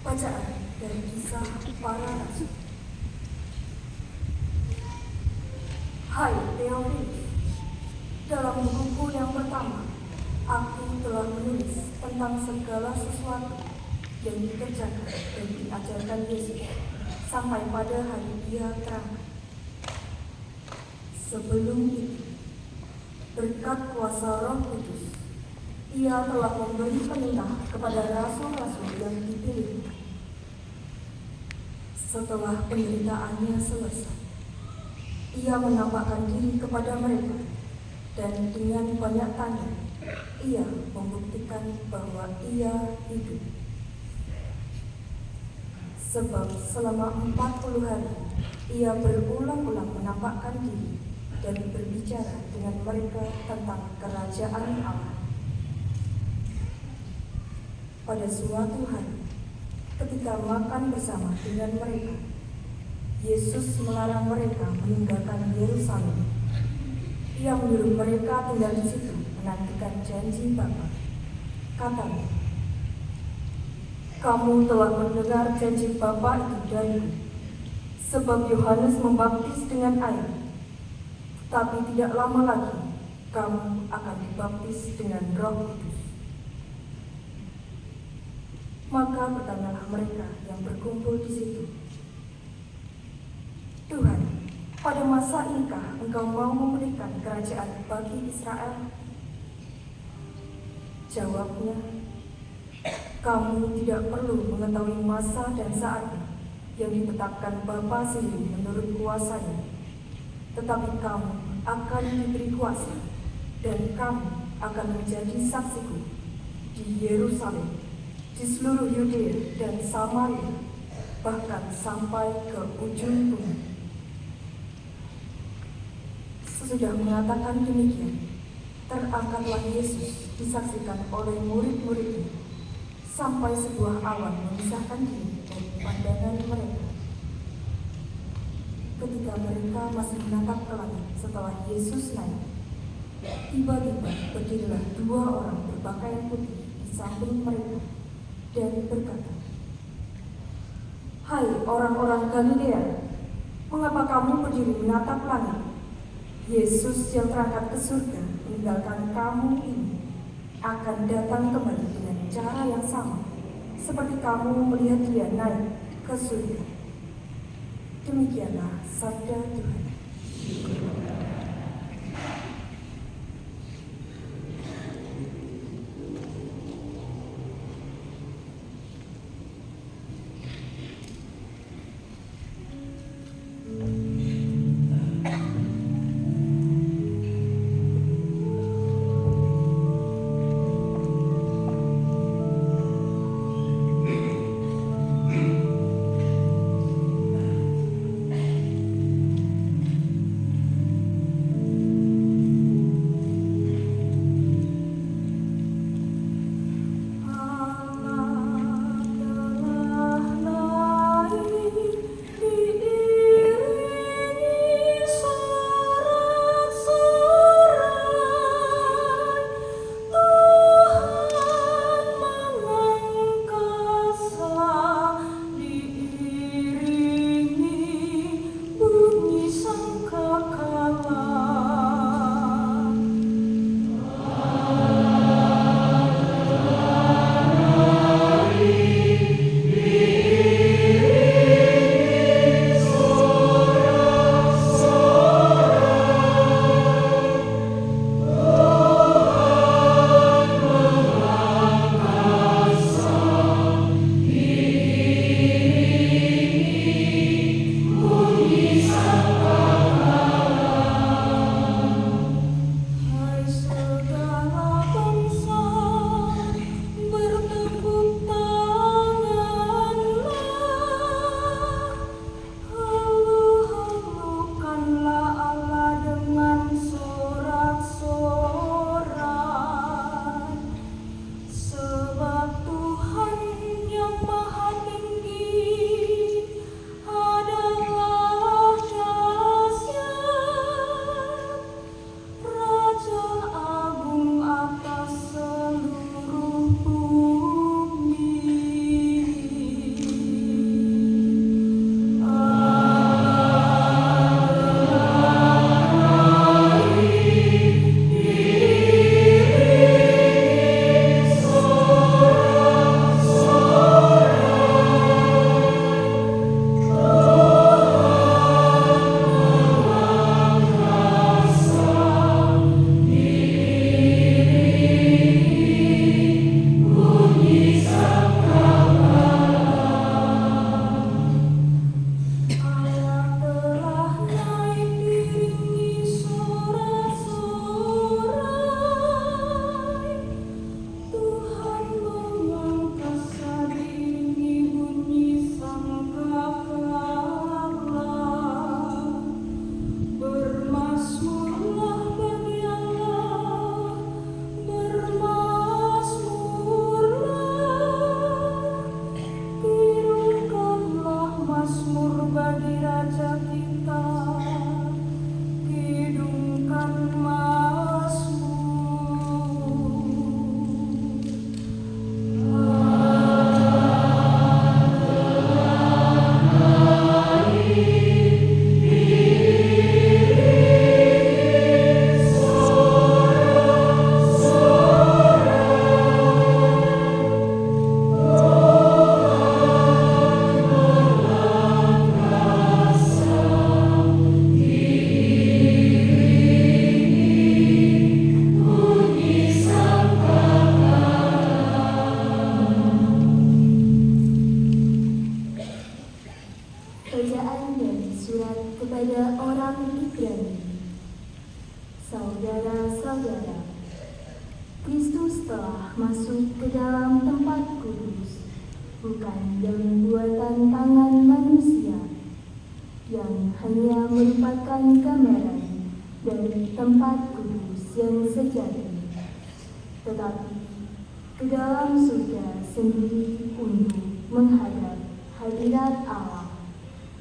Bacaan dari Kisah Para Rasul. Hai Theophilus, dalam bukuku yang pertama, aku telah menulis tentang segala sesuatu yang dikerjakan dan diajarkan Yesus sampai pada hari Dia terangkat. Sebelum itu, berkat kuasa Roh Kudus, Ia telah memberi perintah kepada rasul-rasul yang dipilih. Setelah penderitaannya selesai, Ia menampakkan diri kepada mereka, dan dengan banyak tanda, Ia membuktikan bahwa Ia hidup. Sebab selama 40 hari, Ia berulang-ulang menampakkan diri dan berbicara dengan mereka tentang kerajaan Allah. Pada suatu hari, ketika makan bersama dengan mereka, Yesus melarang mereka meninggalkan Yerusalem. Ia menyuruh mereka tinggal di situ menantikan janji Bapa. Katanya, "Kamu telah mendengar janji Bapa itu dariku, sebab Yohanes membaptis dengan air. Tapi tidak lama lagi, kamu akan dibaptis dengan Roh Kudus." Maka bertanyalah mereka yang berkumpul di situ, "Tuhan, pada masa inikah Engkau mau memberikan kerajaan bagi Israel?" Jawabnya, "Kamu tidak perlu mengetahui masa dan saatnya yang ditetapkan Bapa sendiri menurut kuasanya. Tetapi kamu akan diberi kuasa, dan kamu akan menjadi saksiku di Yerusalem, di seluruh Yudea dan Samaria, bahkan sampai ke ujung bumi." Sesudah mengatakan demikian, terangkatlah Yesus disaksikan oleh murid-muridnya, sampai sebuah awan memisahkan diri dari pandangan mereka. Ketika mereka masih menatap ke langit setelah Yesus naik, tiba-tiba berdirilah 2 orang berpakaian putih di samping mereka dan berkata, "Hai orang-orang Galilea, mengapa kamu berdiri menatap langit? Yesus yang terangkat ke surga meninggalkan kamu ini akan datang kembali dengan cara yang sama, seperti kamu melihat Dia naik ke surga." Demikianlah sabda Tuhan. masuk ke dalam tempat kudus, bukan yang buatan tangan manusia, yang hanya merupakan gambaran dari tempat kudus yang sejati, tetapi ke dalam surga sendiri untuk menghadap hadirat Allah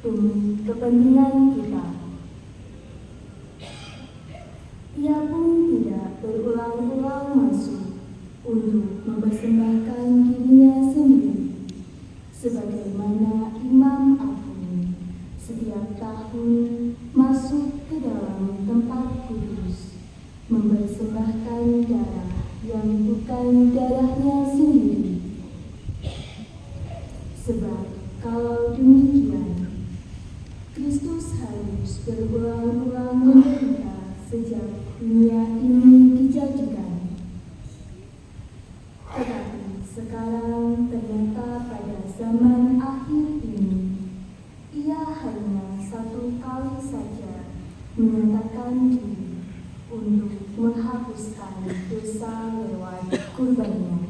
demi kepentingan kita. Ia pun tidak berulang-ulang masuk untuk mempersembahkan dirinya sendiri, sebagaimana Imam Agung setiap tahun masuk ke dalam tempat kudus, mempersembahkan darah yang bukan darahnya sendiri. Sebab kalau demikian, Kristus harus berulang-ulang menderita sejak dunia ini dijadikan. Tetapi sekarang ternyata pada zaman akhir ini, Ia hanya satu kali saja menyatakan diri untuk menghapuskan dosa lewat kurbannya.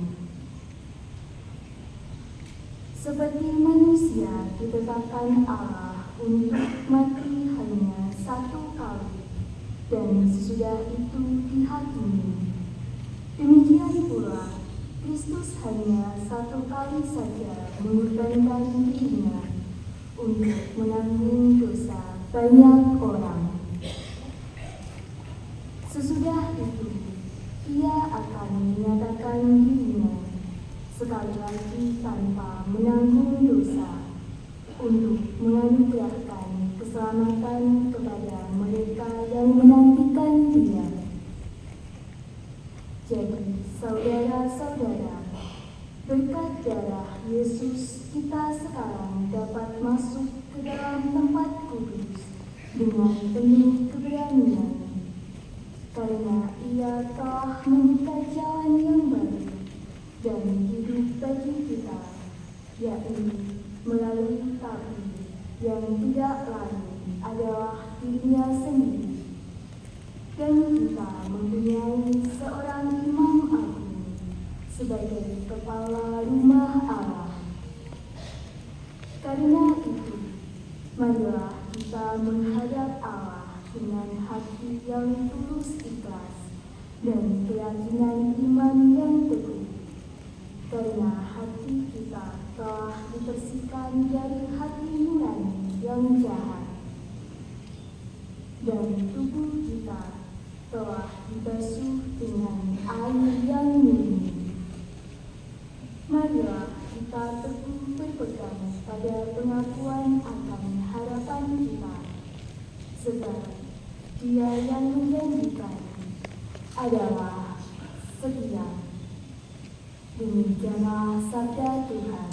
Seperti manusia ditetapkan Allah untuk mati hanya satu kali dan sesudah itu dihakimi, demikian pula Kristus hanya satu kali saja mengorbankan dirinya untuk menanggung dosa banyak orang. Sesudah itu, Ia akan menyatakan dirinya sekali lagi tanpa menanggung dosa untuk menganugerahkan keselamatan kepada mereka yang menantikan Dia. Jadi, saudara-saudara, berkat darah Yesus kita sekarang dapat masuk ke dalam tempat kudus dengan penuh keberanian, karena Ia telah membuka jalan yang baru dan hidup bagi kita, yakni melalui tabur yang tidak lain adalah dirinya sendiri. Dan kita mempunyai seorang Imam Agung sebagai kepala rumah Allah. Karena itu, marilah kita menghadap Allah dengan hati yang tulus ikhlas dan keyakinan iman yang teguh, karena hati kita telah dibersihkan dari hati nurani yang jahat, dan tubuh kita telah dibasuh dengan air yang murni. Marilah kita teguh berpegang pada pengakuan akan harapan kita, sebab Dia yang menjanjikan adalah setia. Demikianlah sabda Tuhan.